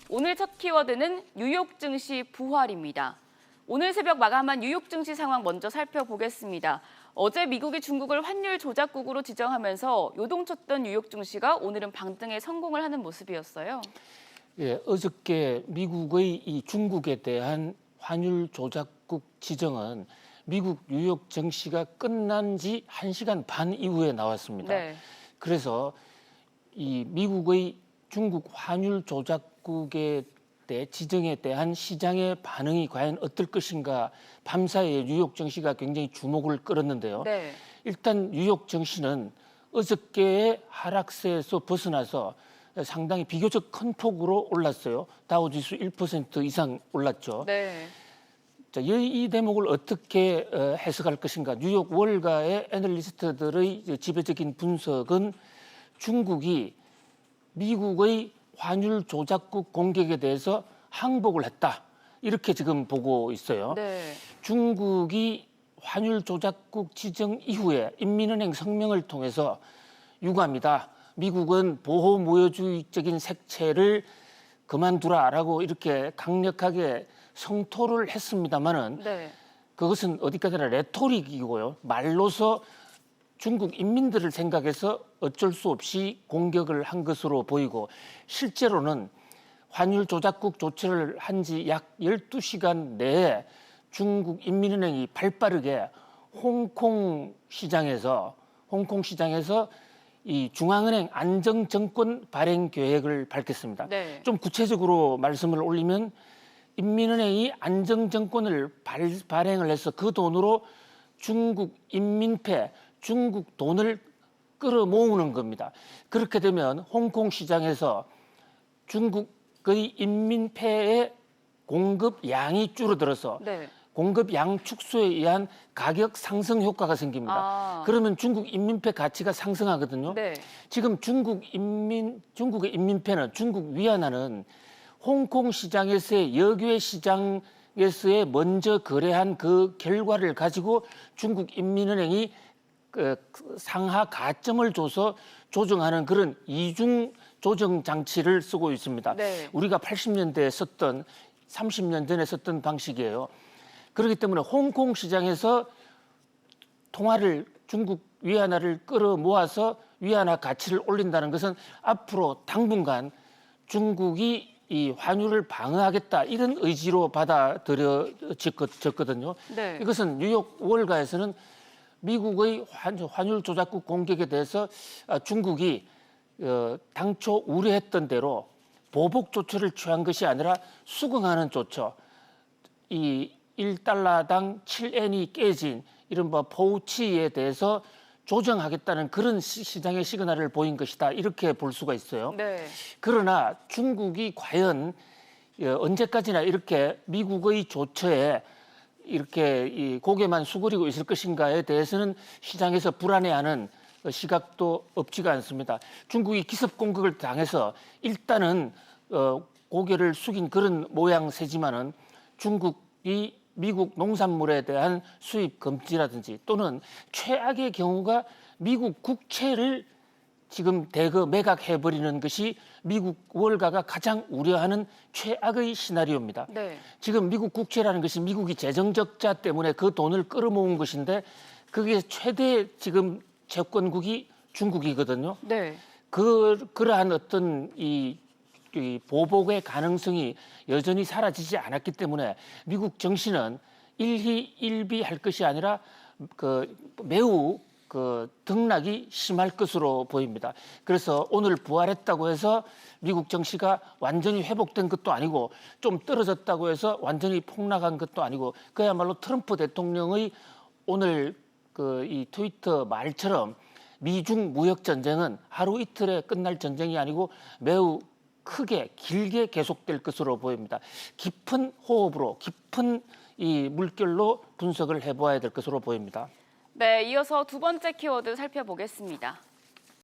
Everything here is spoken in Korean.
오늘 첫 키워드는 뉴욕 증시 부활입니다. 오늘 새벽 마감한 뉴욕 증시 상황 먼저 살펴보겠습니다. 어제 미국이 중국을 환율 조작국으로 지정하면서 요동쳤던 뉴욕 증시가 오늘은 방등에 성공을 하는 모습이었어요. 예, 어저께 미국의 이 중국에 대한 환율 조작국 지정은 미국 뉴욕 증시가 끝난 지 1시간 반 이후에 나왔습니다. 네. 그래서 이 미국의 중국 환율 조작국에 대해 지정에 대한 시장의 반응이 과연 어떨 것인가 밤사이에 뉴욕 증시가 굉장히 주목을 끌었는데요. 네. 일단 뉴욕 증시는 어저께의 하락세에서 벗어나서 상당히 비교적 큰 폭으로 올랐어요. 다우지수 1% 이상 올랐죠. 네. 자, 이 대목을 어떻게 해석할 것인가? 뉴욕 월가의 애널리스트들의 지배적인 분석은 중국이 미국의 환율 조작국 공격에 대해서 항복을 했다. 이렇게 지금 보고 있어요. 네. 중국이 환율 조작국 지정 이후에 인민은행 성명을 통해서 유감이다. 미국은 보호무효주의적인 색채를 그만두라라고 이렇게 강력하게 성토를 했습니다마는 네. 그것은 어디까지나 레토릭이고요. 말로서 중국 인민들을 생각해서 어쩔 수 없이 공격을 한 것으로 보이고 실제로는 환율 조작국 조치를 한 지 약 12시간 내에 중국 인민은행이 발빠르게 홍콩 시장에서 이 중앙은행 안정정권 발행 계획을 밝혔습니다. 네. 좀 구체적으로 말씀을 올리면 인민은행이 안정정권을 발행을 해서 그 돈으로 중국 인민폐, 중국 돈을 끌어모으는 겁니다. 그렇게 되면 홍콩 시장에서 중국의 인민폐의 공급 양이 줄어들어서 네. 공급 양 축소에 의한 가격 상승 효과가 생깁니다. 그러면 중국 인민폐 가치가 상승하거든요. 네. 지금 중국의 인민폐는 중국 위안화는 홍콩 시장에서의 역외 시장에서의 먼저 거래한 그 결과를 가지고 중국 인민은행이 상하 가점을 줘서 조정하는 그런 이중 조정 장치를 쓰고 있습니다. 네. 우리가 80년대에 썼던 30년 전에 썼던 방식이에요. 그렇기 때문에 홍콩 시장에서 통화를 중국 위안화를 끌어모아서 위안화 가치를 올린다는 것은 앞으로 당분간 중국이 이 환율을 방어하겠다 이런 의지로 받아들여졌거든요. 네. 이것은 뉴욕 월가에서는 미국의 환율 조작국 공격에 대해서 중국이 당초 우려했던 대로 보복 조처를 취한 것이 아니라 수긍하는 조처, 이 1달러당 7엔이 깨진 이른바 포우치에 대해서 조정하겠다는 그런 시장의 시그널을 보인 것이다. 이렇게 볼 수가 있어요. 네. 그러나 중국이 과연 언제까지나 이렇게 미국의 조처에 이렇게 고개만 수그리고 있을 것인가에 대해서는 시장에서 불안해하는 시각도 없지가 않습니다. 중국이 기습 공격을 당해서 일단은 고개를 숙인 그런 모양새지만은 중국이 미국 농산물에 대한 수입 금지라든지 또는 최악의 경우가 미국 국채를 지금 대거 매각해버리는 것이 미국 월가가 가장 우려하는 최악의 시나리오입니다. 네. 지금 미국 국채라는 것이 미국이 재정 적자 때문에 그 돈을 끌어모은 것인데 그게 최대 지금 채권국이 중국이거든요. 네. 그러한 어떤 이 보복의 가능성이 여전히 사라지지 않았기 때문에 미국 정시는 일희일비할 것이 아니라 매우 등락이 심할 것으로 보입니다. 그래서 오늘 부활했다고 해서 미국 정시가 완전히 회복된 것도 아니고 좀 떨어졌다고 해서 완전히 폭락한 것도 아니고 그야말로 트럼프 대통령의 오늘 이 트위터 말처럼 미중 무역 전쟁은 하루 이틀에 끝날 전쟁이 아니고 매우 크게 길게 계속될 것으로 보입니다. 깊은 호흡으로 깊은 이 물결로 분석을 해보아야 될 것으로 보입니다. 네, 이어서 두 번째 키워드 살펴보겠습니다.